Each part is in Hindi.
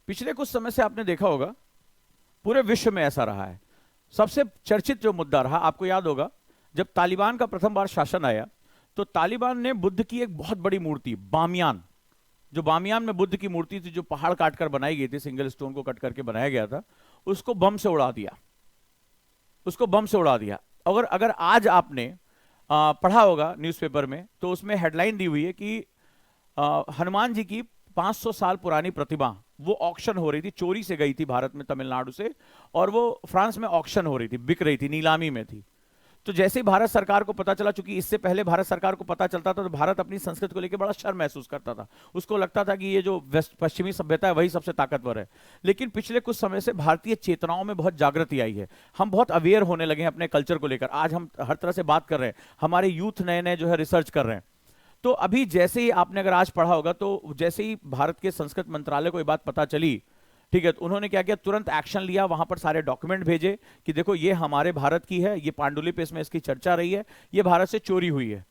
पिछले कुछ समय से आपने देखा होगा पूरे विश्व में ऐसा रहा है। सबसे चर्चित जो मुद्दा रहा, आपको याद होगा जब तालिबान का प्रथम बार शासन आया तो तालिबान ने बुद्ध की एक बहुत बड़ी मूर्ति बामियान, जो बामियान में बुद्ध की मूर्ति थी, जो पहाड़ काट कर बनाई गई थी, सिंगल स्टोन को कट करके बनाया गया था, उसको बम से उड़ा दिया। उसको बम से उड़ा दिया। अगर अगर आज आपने पढ़ा होगा न्यूज़पेपर में, तो उसमें हेडलाइन दी हुई है कि हनुमान जी की 500 साल पुरानी प्रतिमा वो ऑक्शन हो रही थी, चोरी से गई थी भारत में तमिलनाडु से, और वो फ्रांस में ऑक्शन हो रही थी, बिक रही थी, नीलामी में थी। तो जैसे ही भारत सरकार को पता चला, चूंकि इससे पहले भारत सरकार को पता चलता था तो भारत अपनी संस्कृति को लेकर बड़ा शर्म महसूस करता था। उसको लगता था कि ये जो वेस्ट पश्चिमी सभ्यता है वही सबसे ताकतवर है। लेकिन पिछले कुछ समय से भारतीय चेतनाओं में बहुत जागृति आई है, हम बहुत अवेयर होने लगे हैं अपने कल्चर को लेकर। आज हम हर तरह से बात कर रहे हैं, हमारे यूथ नए नए जो है रिसर्च कर रहे हैं। तो अभी जैसे ही आपने अगर आज पढ़ा होगा, तो जैसे ही भारत के संस्कृति मंत्रालय को ये बात पता चली, ठीक है, तो उन्होंने क्या किया, तुरंत एक्शन लिया, वहां पर सारे डॉक्यूमेंट भेजे कि देखो ये हमारे भारत की है, ये पांडुलिपि इसमें इसकी चर्चा रही है, ये भारत से चोरी हुई है।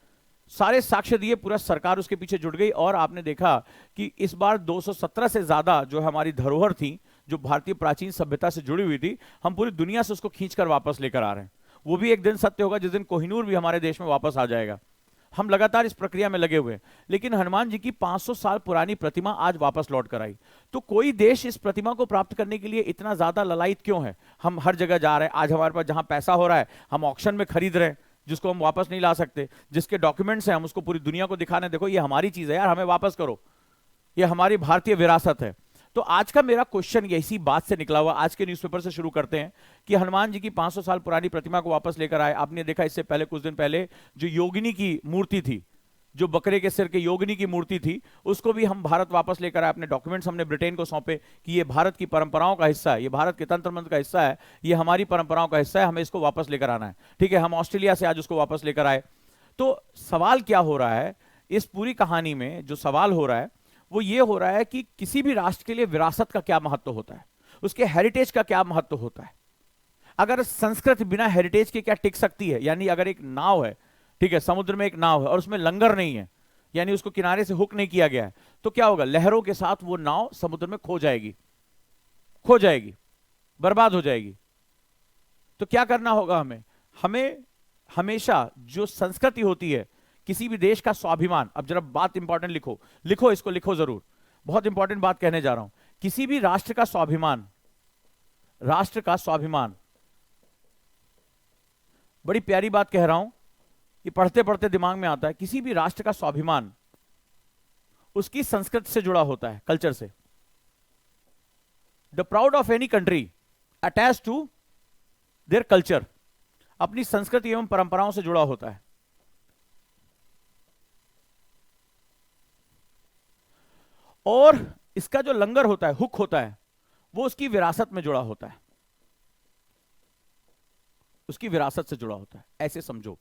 सारे साक्ष्य दिए, पूरा सरकार उसके पीछे जुट गई। और आपने देखा कि इस बार 217 से ज्यादा जो हमारी धरोहर थी, जो भारतीय प्राचीन सभ्यता से जुड़ी हुई थी, हम पूरी दुनिया से उसको खींचकर वापस लेकर आ रहे हैं। वो भी एक दिन सत्य होगा जिस दिन कोहिनूर भी हमारे देश में वापस आ जाएगा। हम लगातार इस प्रक्रिया में लगे हुए हैं। लेकिन हनुमान जी की 500 साल पुरानी प्रतिमा आज वापस लौट कर आई। तो कोई देश इस प्रतिमा को प्राप्त करने के लिए इतना ज्यादा ललायत क्यों है? हम हर जगह जा रहे हैं, आज हमारे पास जहां पैसा हो रहा है हम ऑक्शन में खरीद रहे हैं, जिसको हम वापस नहीं ला सकते, जिसके डॉक्यूमेंट्स हैं हम उसको पूरी दुनिया को दिखाने, देखो ये हमारी चीज है यार, हमें वापस करो, ये हमारी भारतीय विरासत है। तो आज का मेरा क्वेश्चन इसी बात से निकला हुआ, आज के न्यूज़पेपर से शुरू करते हैं कि हनुमान जी की 500 साल पुरानी प्रतिमा को वापस लेकर आए। आपने देखा इससे पहले कुछ दिन पहले जो योगिनी की मूर्ति थी, जो बकरे के सिर के योगिनी की मूर्ति थी, उसको भी हम भारत वापस लेकर आए। अपने डॉक्यूमेंट्स हमने ब्रिटेन को सौंपे कि ये भारत की परंपराओं का हिस्सा है, ये भारत के तंत्र मंत्र का हिस्सा है, ये हमारी परंपराओं का हिस्सा है, हमें इसको वापस लेकर आना है। ठीक है, हम ऑस्ट्रेलिया से आज उसको वापस लेकर आए। तो सवाल क्या हो रहा है इस पूरी कहानी में? जो सवाल हो रहा है वो ये हो रहा है कि किसी भी राष्ट्र के लिए विरासत का क्या महत्व होता है, उसके हेरिटेज का क्या महत्व होता है। अगर संस्कृति बिना हेरिटेज के क्या टिक सकती है? यानी अगर एक नाव है, ठीक है, समुद्र में एक नाव है और उसमें लंगर नहीं है, यानी उसको किनारे से हुक नहीं किया गया है, तो क्या होगा? लहरों के साथ वो नाव समुद्र में खो जाएगी, खो जाएगी, बर्बाद हो जाएगी। तो क्या करना होगा हमें? हमें हमेशा जो संस्कृति होती है, किसी भी देश का स्वाभिमान, अब जरा बात इंपॉर्टेंट लिखो, लिखो इसको, लिखो जरूर, बहुत इंपॉर्टेंट बात कहने जा रहा हूं। किसी भी राष्ट्र का स्वाभिमान, राष्ट्र का स्वाभिमान, बड़ी प्यारी बात कह रहा हूं, ये पढ़ते पढ़ते दिमाग में आता है। किसी भी राष्ट्र का स्वाभिमान उसकी संस्कृति से जुड़ा होता है, कल्चर से। The proud of any country attach to their culture, अपनी संस्कृति एवं परंपराओं से जुड़ा होता है। और इसका जो लंगर होता है, हुक होता है, वो उसकी विरासत में जुड़ा होता है, उसकी विरासत से जुड़ा होता है, ऐसे समझो।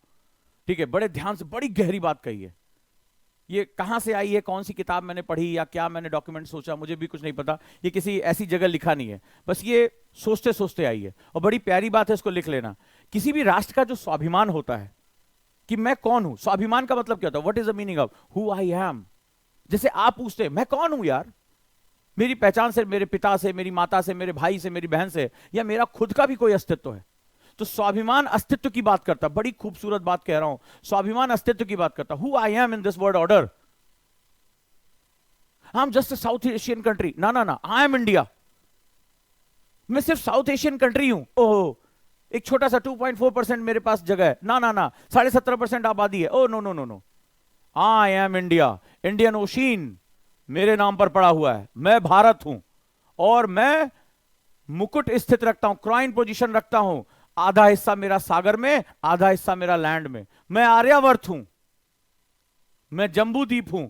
ठीक है, बड़े ध्यान से, बड़ी गहरी बात कही है। ये कहां से आई है, कौन सी किताब मैंने पढ़ी या क्या मैंने डॉक्यूमेंट सोचा, मुझे भी कुछ नहीं पता, ये किसी ऐसी जगह लिखा नहीं है, बस ये सोचते सोचते आई है। और बड़ी प्यारी बात है, इसको लिख लेना। किसी भी राष्ट्र का जो स्वाभिमान होता है कि मैं कौन हूं, स्वाभिमान का मतलब क्या होता है? What is the meaning of who I am. जैसे आप पूछते मैं कौन हूं यार, मेरी पहचान से मेरे पिता से, मेरी माता से, मेरे भाई से, मेरी बहन से, या मेरा खुद का भी कोई अस्तित्व है? तो स्वाभिमान अस्तित्व की बात करता, बड़ी खूबसूरत बात कह रहा हूं, स्वाभिमान अस्तित्व की बात करता। Who I am in this world order. I am just a south Asian country, ना ना ना, आई एम इंडिया। मैं सिर्फ साउथ एशियन कंट्री हूं, ओह एक छोटा सा 2.4% मेरे पास जगह है, ना ना ना, 17.5% आबादी है, oh no no no no, I am India. Indian Ocean मेरे नाम पर पड़ा हुआ है, मैं भारत हूं, और मैं मुकुट स्थित रखता हूं, क्राइन पोजीशन रखता हूं, आधा हिस्सा मेरा सागर में, आधा हिस्सा मेरा लैंड में। मैं आर्यावर्त हूं, मैं जम्बू द्वीप हूं,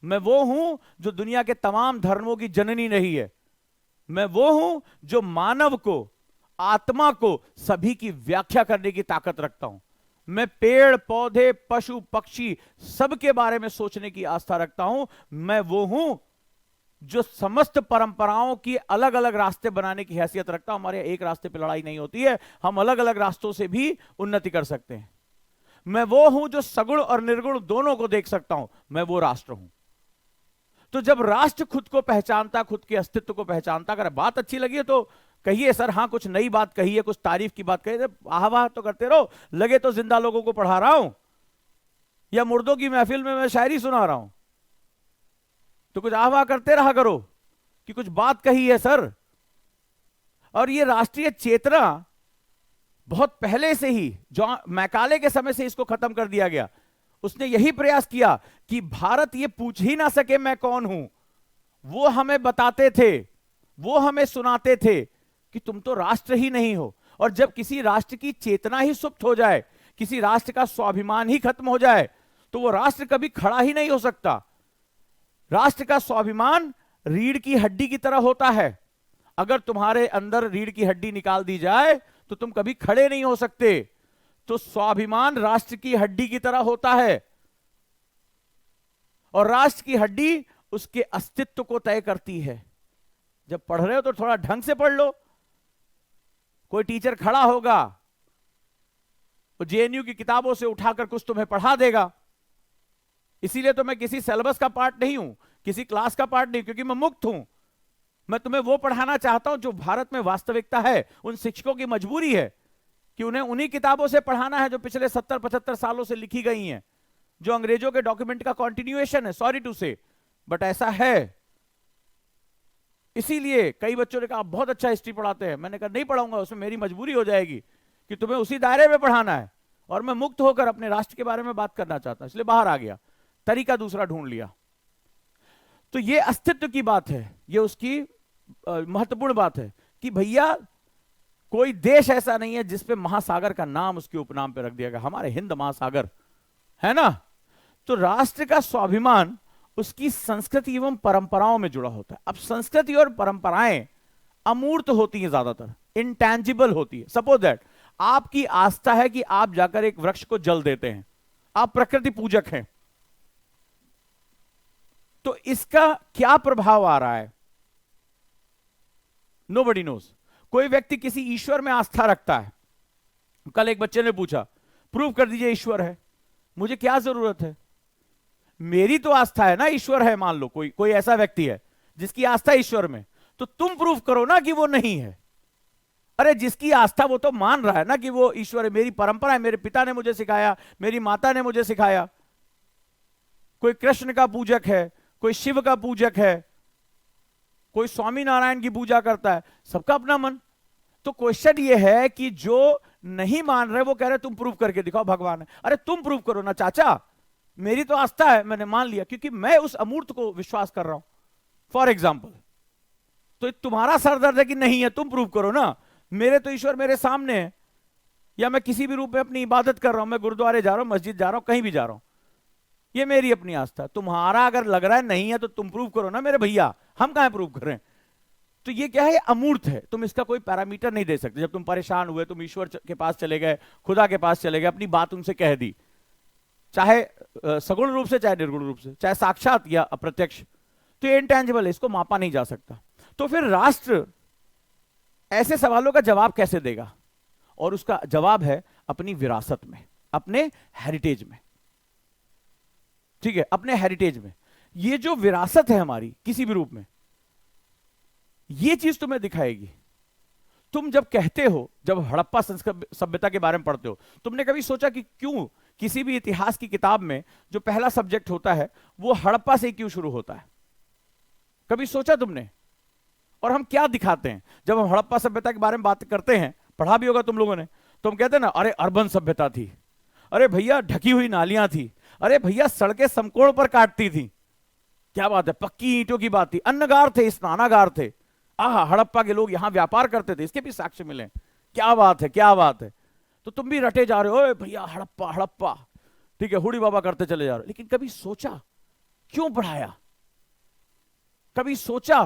मैं वो हूं जो दुनिया के तमाम धर्मों की जननी रही है, मैं वो हूं जो मानव को, आत्मा को, सभी की व्याख्या करने की ताकत रखता हूं। मैं पेड़ पौधे पशु पक्षी सबके बारे में सोचने की आस्था रखता हूं। मैं वो हूं जो समस्त परंपराओं की अलग अलग रास्ते बनाने की हैसियत रखता हूं। हमारे एक रास्ते पे लड़ाई नहीं होती है, हम अलग अलग रास्तों से भी उन्नति कर सकते हैं। मैं वो हूं जो सगुण और निर्गुण दोनों को देख सकता हूं, मैं वो राष्ट्र हूं। तो जब राष्ट्र खुद को पहचानता, खुद के अस्तित्व को पहचानता, अगर बात अच्छी लगी है तो कहिए सर, हाँ कुछ नई बात कही है, कुछ तारीफ की बात कही है, आह वाह तो करते रहो। लगे तो जिंदा लोगों को पढ़ा रहा हूं या मुर्दों की महफिल में मैं शायरी सुना रहा हूं, तो कुछ आह वाह करते रहा करो कि कुछ बात कही है सर। और ये राष्ट्रीय चेतना बहुत पहले से ही, जो मैकाले के समय से इसको खत्म कर दिया गया। उसने यही प्रयास किया कि भारत ये पूछ ही ना सके मैं कौन हूं। वो हमें बताते थे, वो हमें सुनाते थे कि तुम तो राष्ट्र ही नहीं हो। और जब किसी राष्ट्र की चेतना ही सुप्त हो जाए, किसी राष्ट्र का स्वाभिमान ही खत्म हो जाए, तो वो राष्ट्र कभी खड़ा ही नहीं हो सकता। राष्ट्र का स्वाभिमान रीढ़ की हड्डी की तरह होता है। अगर तुम्हारे अंदर रीढ़ की हड्डी निकाल दी जाए तो तुम कभी खड़े नहीं हो सकते। तो स्वाभिमान राष्ट्र की हड्डी की तरह होता है, और राष्ट्र की हड्डी उसके अस्तित्व को तय करती है। जब पढ़ रहे हो तो थोड़ा ढंग से पढ़ लो। कोई टीचर खड़ा होगा, वो जेएनयू की किताबों से उठाकर कुछ तुम्हें पढ़ा देगा। इसीलिए तो मैं किसी सिलेबस का पार्ट नहीं हूं, किसी क्लास का पार्ट नहीं, क्योंकि मैं मुक्त हूं। मैं तुम्हें वो पढ़ाना चाहता हूं जो भारत में वास्तविकता है। उन शिक्षकों की मजबूरी है कि उन्हें उन्हीं किताबों से पढ़ाना है जो पिछले 70-75 सालों से लिखी गई हैं, जो अंग्रेजों के डॉक्यूमेंट का कॉन्टिन्यूएशन है। सॉरी टू से, बट ऐसा है। इसीलिए कई बच्चों ने कहा आप बहुत अच्छा हिस्ट्री पढ़ाते हैं। मैंने कहा नहीं पढ़ाऊंगा, उसमें मेरी मजबूरी हो जाएगी कि तुम्हें उसी दायरे में पढ़ाना है, और मैं मुक्त होकर अपने राष्ट्र के बारे में बात करना चाहता हूं, इसलिए बाहर आ गया, तरीका दूसरा ढूंढ लिया। तो ये अस्तित्व की बात है, ये उसकी महत्वपूर्ण बात है कि भैया कोई देश ऐसा नहीं है जिसपे महासागर का नाम उसके उपनाम पे रख दिया गया। हमारे हिंद महासागर है ना। तो राष्ट्र का स्वाभिमान उसकी संस्कृति एवं परंपराओं में जुड़ा होता है। अब संस्कृति और परंपराएं अमूर्त होती हैं, ज्यादातर इंटैंजिबल होती है। सपोज दैट आपकी आस्था है कि आप जाकर एक वृक्ष को जल देते हैं, आप प्रकृति पूजक हैं, तो इसका क्या प्रभाव आ रहा है नोबडी नोज। कोई व्यक्ति किसी ईश्वर में आस्था रखता है। कल एक बच्चे ने पूछा प्रूव कर दीजिए ईश्वर है। मुझे क्या जरूरत है, मेरी तो आस्था है ना ईश्वर है। मान लो कोई ऐसा व्यक्ति है जिसकी आस्था ईश्वर में, तो तुम प्रूव करो ना कि वो नहीं है। अरे जिसकी आस्था वो तो मान रहा है ना कि वो ईश्वर है। मेरी परंपरा है, मेरे पिता ने मुझे सिखाया, मेरी माता ने मुझे सिखाया। कोई कृष्ण का पूजक है, कोई शिव का पूजक है, कोई स्वामी नारायण की पूजा करता है, सबका अपना मन। तो क्वेश्चन ये है कि जो नहीं मान रहे वो कह रहे तुम प्रूव करके दिखाओ भगवान है। अरे तुम प्रूव करो ना चाचा, मेरी तो आस्था है, मैंने मान लिया क्योंकि मैं उस अमूर्त को विश्वास कर रहा हूं। फॉर एग्जाम्पल, तो तुम्हारा सरदर्द है कि नहीं है, तुम प्रूव करो ना। मेरे तो ईश्वर मेरे सामने है, या मैं किसी भी रूप में अपनी इबादत कर रहा हूं, मैं गुरुद्वारे जा रहा हूं, मस्जिद जा रहा हूं, कहीं भी जा रहा हूं, ये मेरी अपनी आस्था। तुम्हारा अगर लग रहा है नहीं है तो तुम प्रूव करो ना मेरे भैया, हम कहां प्रूव कर रहे हैं। तो ये क्या है, अमूर्त है, तुम इसका कोई पैरामीटर नहीं दे सकते। जब तुम परेशान हुए, तुम ईश्वर के पास चले गए, खुदा के पास चले गए, अपनी बात उनसे कह दी, चाहे सगुण रूप से चाहे निर्गुण रूप से, चाहे साक्षात या अप्रत्यक्ष, तो ये इंटेंजिबल है, इसको मापा नहीं जा सकता। तो फिर राष्ट्र ऐसे सवालों का जवाब कैसे देगा, और उसका जवाब है अपनी विरासत में, अपने हेरिटेज में। ठीक है, अपने हेरिटेज में। ये जो विरासत है हमारी किसी भी रूप में, ये चीज तुम्हें दिखाएगी। तुम जब कहते हो, जब हड़प्पा सभ्यता के बारे में पढ़ते हो, तुमने कभी सोचा कि क्यों किसी भी इतिहास की किताब में जो पहला सब्जेक्ट होता है वो हड़प्पा से क्यों शुरू होता है? कभी सोचा तुमने? और हम क्या दिखाते हैं जब हम हड़प्पा सभ्यता के बारे में बात करते हैं, पढ़ा भी होगा तुम लोगों ने, तो हम कहते हैं ना, अरे अर्बन सभ्यता थी, अरे भैया ढकी हुई नालियां थी, अरे भैया सड़कें समकोण पर काटती थी, क्या बात है, पक्की ईंटों की बात थी, अन्नगार थे, स्नानागार थे, हड़प्पा के लोग यहां व्यापार करते थे, इसके भी साक्ष्य मिले। क्या बात है, क्या बात है। तो तुम भी रटे जा रहे हो, भैया हड़प्पा हड़प्पा, ठीक है, हुडी बाबा करते चले जा रहे हो। लेकिन कभी सोचा क्यों पढ़ाया? कभी सोचा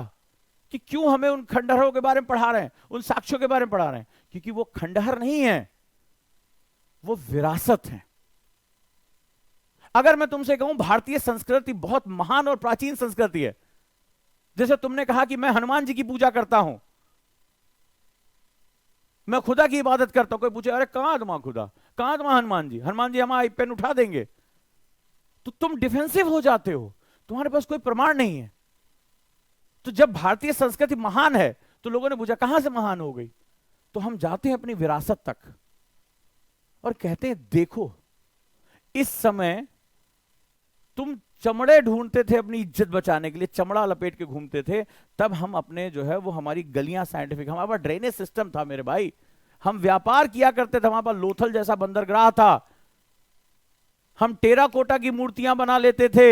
कि क्यों हमें उन खंडहरों के बारे में पढ़ा रहे हैं, उन साक्ष्यों के बारे में पढ़ा रहे हैं? क्योंकि वो खंडहर नहीं है, वो विरासत है। अगर मैं तुमसे कहूं भारतीय संस्कृति बहुत महान और प्राचीन संस्कृति है, जैसे तुमने कहा कि मैं हनुमान जी की पूजा करता हूं, मैं खुदा की इबादत करता हूं, कोई पूछे अरे कहां तुम्हारा खुदा, कहां तुम्हारा हनुमान जी, हनुमान जी हमारा पेन उठा देंगे, तो तुम डिफेंसिव हो जाते हो, तुम्हारे पास कोई प्रमाण नहीं है। तो जब भारतीय संस्कृति महान है तो लोगों ने पूछा कहां से महान हो गई, तो हम जाते हैं अपनी विरासत तक और कहते हैं देखो इस समय तुम चमड़े ढूंढते थे अपनी इज्जत बचाने के लिए, चमड़ा लपेट के घूमते थे, तब हम अपने जो है वो हमारी गलियां साइंटिफिक, हमारे पास ड्रेनेज सिस्टम था मेरे भाई, हम व्यापार किया करते थे, हमारे पास लोथल जैसा बंदरगाह था, हम टेराकोटा की मूर्तियां बना लेते थे,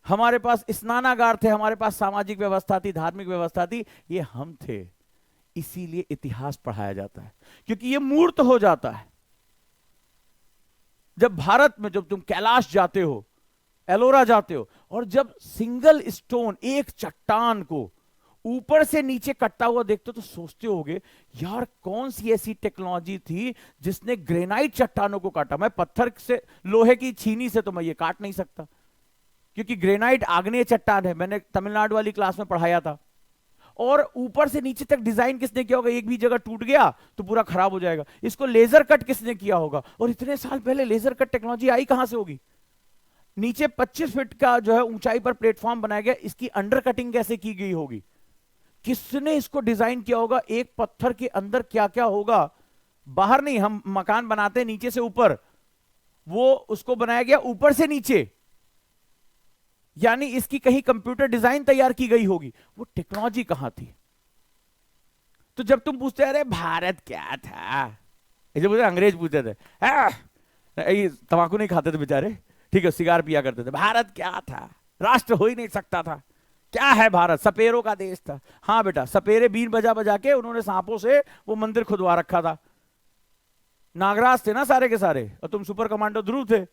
हमारे पास स्नानागार थे, हमारे पास सामाजिक व्यवस्था थी, धार्मिक व्यवस्था थी, ये हम थे। इसीलिए इतिहास पढ़ाया जाता है क्योंकि ये मूर्त हो जाता है। जब भारत में जब तुम कैलाश जाते हो, एलोरा जाते हो, और जब सिंगल स्टोन एक चट्टान को ऊपर से नीचे कटता हुआ देखते हो तो सोचते होगे यार कौन सी ऐसी टेक्नोलॉजी थी जिसने ग्रेनाइट चट्टानों को काटा। मैं पत्थर से, लोहे की छीनी से तो मैं ये काट नहीं सकता क्योंकि ग्रेनाइट आग्नेय चट्टान है, मैंने तमिलनाडु वाली क्लास में पढ़ाया था। और ऊपर से नीचे तक डिजाइन किसने किया होगा, एक भी जगह टूट गया तो पूरा खराब हो जाएगा, इसको लेजर कट किसने किया होगा, और इतने साल पहले लेजर कट टेक्नोलॉजी आई कहां से होगी। नीचे 25 फीट का जो है ऊंचाई पर प्लेटफॉर्म बनाया गया, इसकी अंडर कटिंग कैसे की गई होगी, किसने इसको डिजाइन किया होगा, एक पत्थर के अंदर क्या क्या होगा। बाहर नहीं, हम मकान बनाते हैं नीचे से ऊपर, वो उसको बनाया गया ऊपर से नीचे, यानी इसकी कहीं कंप्यूटर डिजाइन तैयार की गई होगी, वो टेक्नोलॉजी कहां थी। तो जब तुम पूछते अरे भारत क्या था, जब अंग्रेज पूछते थे, तंबाकू नहीं खाते थे बेचारे, ठीक है, सिगार पिया करते थे, भारत क्या था, राष्ट्र हो ही नहीं सकता था, क्या है भारत, सपेरों का देश था। हाँ बेटा, सपेरे बीन बजा बजा के उन्होंने सांपों से वो मंदिर खुदवा रखा था, नागराज थे ना सारे के सारे, और तुम सुपर कमांडो ध्रुव थे।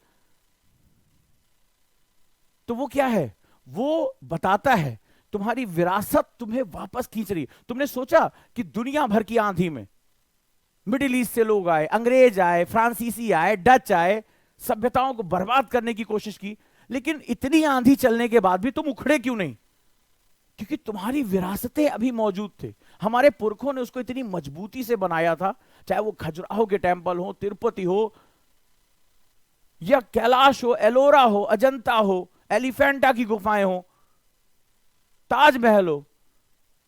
तो वो क्या है, वो बताता है तुम्हारी विरासत तुम्हें वापस खींच रही। तुमने सोचा कि दुनिया भर की आंधी में मिडिल ईस्ट से लोग आए, अंग्रेज आए, फ्रांसीसी आए, डच आए, सभ्यताओं को बर्बाद करने की कोशिश की, लेकिन इतनी आंधी चलने के बाद भी तुम उखड़े क्यों नहीं, क्योंकि तुम्हारी विरासतें अभी मौजूद थे। हमारे पुरखों ने उसको इतनी मजबूती से बनाया था, चाहे वो खजुराहो के टेंपल हो, तिरुपति हो, या कैलाश हो, एलोरा हो, अजंता हो, एलिफेंटा की गुफाएं हो, ताजमहल हो,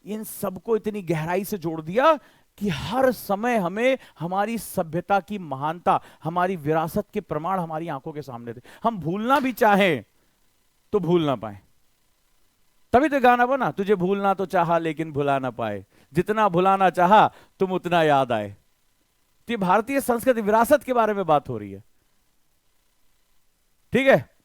इन सबको इतनी गहराई से जोड़ दिया कि हर समय हमें हमारी सभ्यता की महानता, हमारी विरासत के प्रमाण हमारी आंखों के सामने थे। हम भूलना भी चाहें तो भूल ना पाए। तभी तो गाना बना, तुझे भूलना तो चाहा लेकिन भुला ना पाए, जितना भुलाना चाहा तुम उतना याद आए। तो ये भारतीय संस्कृति विरासत के बारे में बात हो रही है, ठीक है।